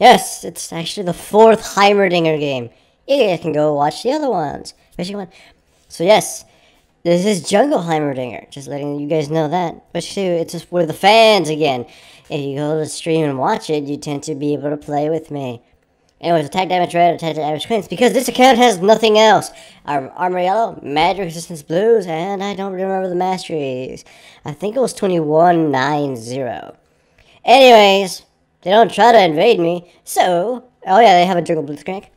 Yes, it's actually the 4th Heimerdinger game. You guys can go watch the other ones. So yes, this is Jungle Heimerdinger. Just letting you guys know that. But too, it's just for the fans again. If you go to the stream and watch it, you tend to be able to play with me. Anyways, attack damage red, attack damage quince, because this account has nothing else. Armor yellow, magic resistance blues, and I don't remember the masteries. I think it was 2190. Anyways, they don't try to invade me, so... Oh yeah, they have a Jungle Blitzcrank.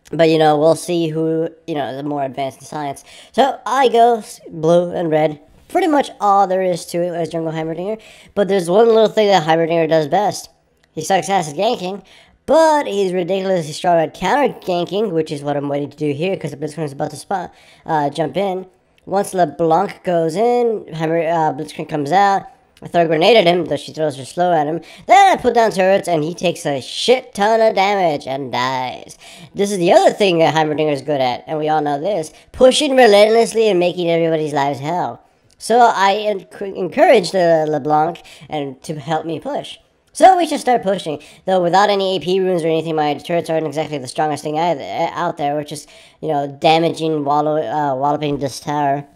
But, we'll see who, is more advanced in science. So, I go blue and red. Pretty much all there is to it as Jungle Heimerdinger. But there's one little thing that Heimerdinger does best. He sucks ass at ganking, but he's ridiculously strong at counter ganking, which is what I'm waiting to do here, because the Blitzcrank is about to jump in. Once LeBlanc goes in, Blitzcrank comes out. I throw a grenade at him, though she throws her slow at him. Then I put down turrets, and he takes a shit ton of damage and dies. This is the other thing that Heimerdinger is good at, and we all know this. Pushing relentlessly and making everybody's lives hell. So I encourage the LeBlanc and to help me push. So we should start pushing. Though without any AP runes or anything, my turrets aren't exactly the strongest thing out there, which is, damaging, walloping this tower.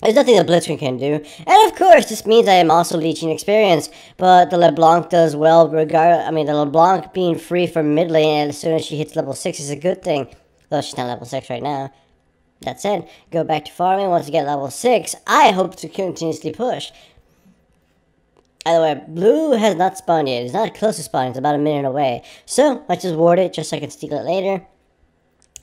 There's nothing the Blitzcrank can do. And of course, this means I am also leeching experience. But the LeBlanc does well the LeBlanc being free from mid lane as soon as she hits level 6 is a good thing. Though she's not level 6 right now. That said, go back to farming. Once you get level 6, I hope to continuously push. By the way, blue has not spawned yet. It's not close to spawning. It's about a minute away. So, let's just ward it just so I can steal it later.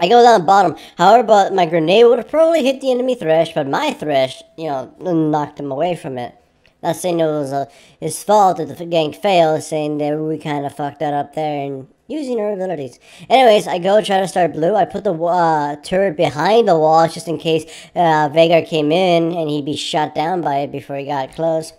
I go down the bottom. However, my grenade would have probably hit the enemy Thresh, but my Thresh, knocked him away from it. Not saying it was his fault that the gank failed, saying that we kind of fucked that up there and using our abilities. Anyways, I go try to start blue. I put the turret behind the wall just in case Veigar came in and he'd be shot down by it before he got close.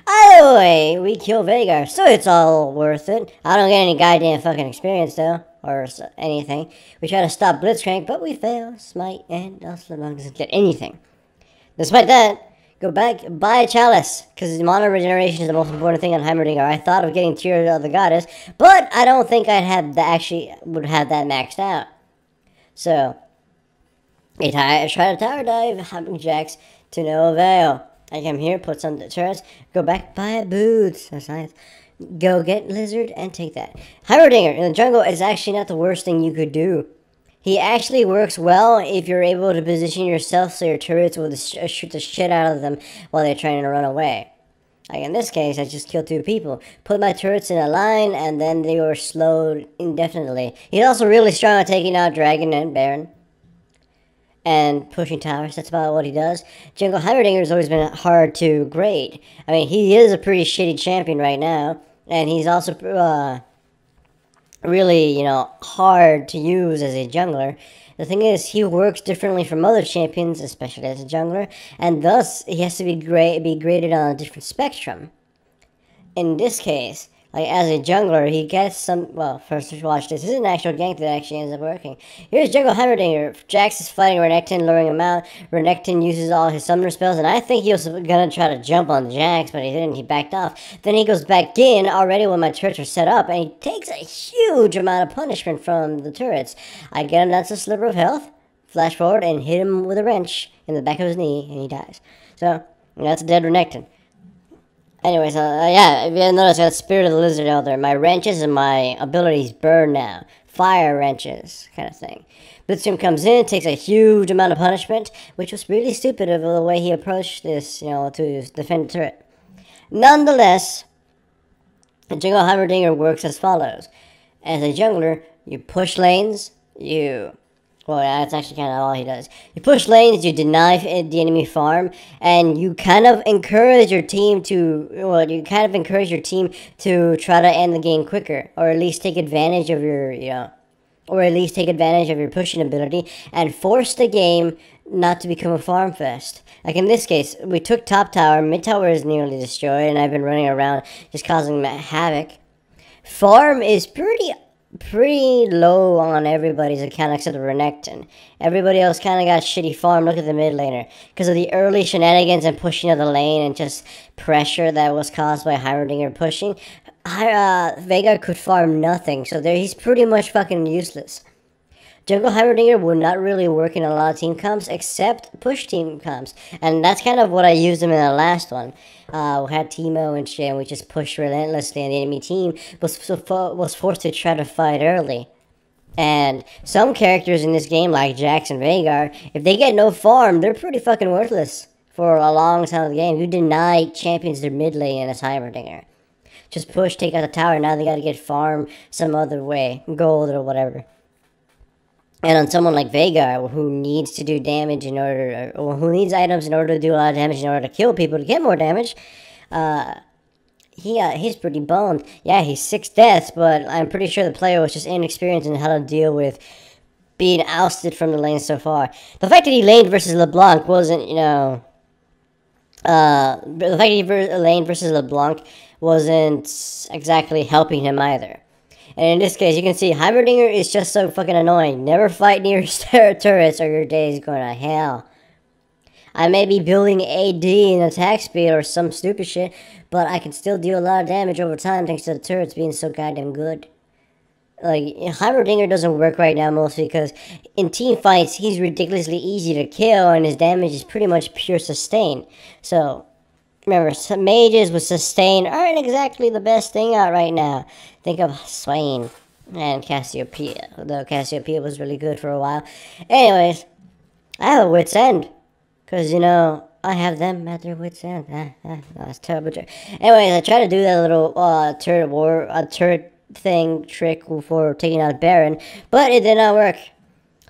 Either way, we kill Veigar, so it's all worth it. I don't get any goddamn fucking experience though, or anything. We try to stop Blitzcrank, but we fail. Smite, and also doesn't get anything. Despite that, go back, buy a chalice, because mana regeneration is the most important thing on Heimerdinger. I thought of getting Tear of the Goddess, but I don't think would have that maxed out. So, I try to tower dive, hopping jacks to no avail. I come here, put some turrets, go back, buy boots. That's nice. Go get Lizard and take that. Heimerdinger in the jungle is actually not the worst thing you could do. He actually works well if you're able to position yourself so your turrets will shoot the shit out of them while they're trying to run away. Like in this case, I just killed 2 people. Put my turrets in a line and then they were slowed indefinitely. He's also really strong at taking out Dragon and Baron. And pushing towers, that's about what he does. Jungle Heimerdinger has always been hard to grade. I mean, he is a pretty shitty champion right now. And he's also really, hard to use as a jungler. The thing is, he works differently from other champions, especially as a jungler. And thus, he has to be graded on a different spectrum. In this case, like as a jungler, he gets some. Well, first watch this. This is an actual gank that actually ends up working. Here's Jungle Heimerdinger. Jax is fighting Renekton, luring him out. Renekton uses all his summoner spells, and I think he was gonna try to jump on Jax, but he didn't. He backed off. Then he goes back in already when my turrets are set up, and he takes a huge amount of punishment from the turrets. I get him down to a sliver of health, flash forward, and hit him with a wrench in the back of his knee, and he dies. So that's a dead Renekton. Anyways, yeah, if you notice, I got Spirit of the Lizard out there. My wrenches and my abilities burn now. Fire wrenches, kind of thing. Blitzcrank comes in, takes a huge amount of punishment, which was really stupid of the way he approached this, to defend the turret. Nonetheless, the Jungle Heimerdinger works as follows. As a jungler, you push lanes, well, that's actually kind of all he does. You push lanes, you deny the enemy farm, and you kind of encourage your team to, try to end the game quicker, or at least take advantage of your, pushing ability, and force the game not to become a farm fest. Like in this case, we took top tower, mid tower is nearly destroyed, and I've been running around just causing havoc. Farm is pretty low on everybody's account except for Renekton. Everybody else kind of got shitty farm. Look at the mid laner. Because of the early shenanigans and pushing of the lane and just pressure that was caused by Heimerdinger pushing, Vega could farm nothing, so there he's pretty much fucking useless. Jungle Heimerdinger would not really work in a lot of team comps except push team comps. And that's kind of what I used him in the last one. We had Teemo and shit, and we just pushed relentlessly, and the enemy team was forced to try to fight early. And some characters in this game, like Jax and Veigar, if they get no farm, they're pretty fucking worthless for a long time of the game. You deny champions their mid lane as Heimerdinger. Just push, take out the tower, now they gotta get farm some other way, gold or whatever. And on someone like Veigar, who needs to do damage in order, or who needs items in order to do a lot of damage in order to kill people to get more damage, he's pretty boned. Yeah, he's 6 deaths, but I'm pretty sure the player was just inexperienced in how to deal with being ousted from the lane so far. The fact that he laned versus LeBlanc wasn't, the fact that he laned versus LeBlanc wasn't exactly helping him either. And in this case, you can see Heimerdinger is just so fucking annoying. Never fight near turrets or your day is going to hell. I may be building AD and attack speed or some stupid shit, but I can still do a lot of damage over time thanks to the turrets being so goddamn good. Like, Heimerdinger doesn't work right now mostly because in team fights, he's ridiculously easy to kill and his damage is pretty much pure sustain. So, remember, some mages with sustain aren't exactly the best thing out right now. Think of Swain and Cassiopeia, though Cassiopeia was really good for a while. Anyways, I have a wit's end. Because, I have them at their wit's end. That's terrible. Anyways, I tried to do that little turret thing trick for taking out Baron, but it did not work.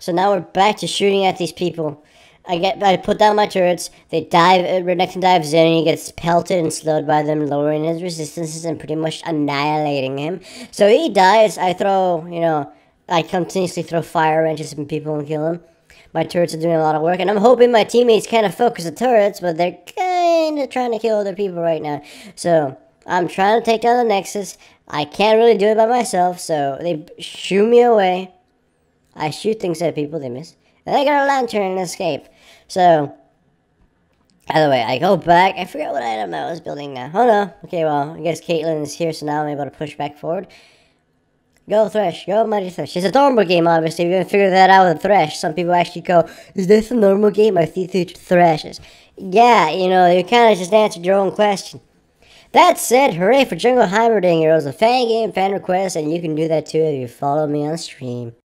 So now we're back to shooting at these people. I put down my turrets, they dive, Renekton dives in, and he gets pelted and slowed by them, lowering his resistances and pretty much annihilating him. So he dies, I continuously throw fire wrenches at people and kill him. My turrets are doing a lot of work, and I'm hoping my teammates kind of focus the turrets, but they're kind of trying to kill other people right now. So, I'm trying to take down the Nexus. I can't really do it by myself, so they shoo me away. I shoot things at people, they miss. And I got a lantern and escape. So, either way, I go back. I forgot what item I was building now. Oh no. Okay, well, I guess Caitlyn is here, so now I'm able to push back forward. Go Thresh, go Mighty Thresh. It's a normal game, obviously. We're gonna figure that out with Thresh. Some people actually go, is this a normal game? I see through Threshes. Yeah, you kind of just answered your own question. That said, hooray for Jungle Heimerdinger. It was a fan game, fan request, and you can do that too if you follow me on stream.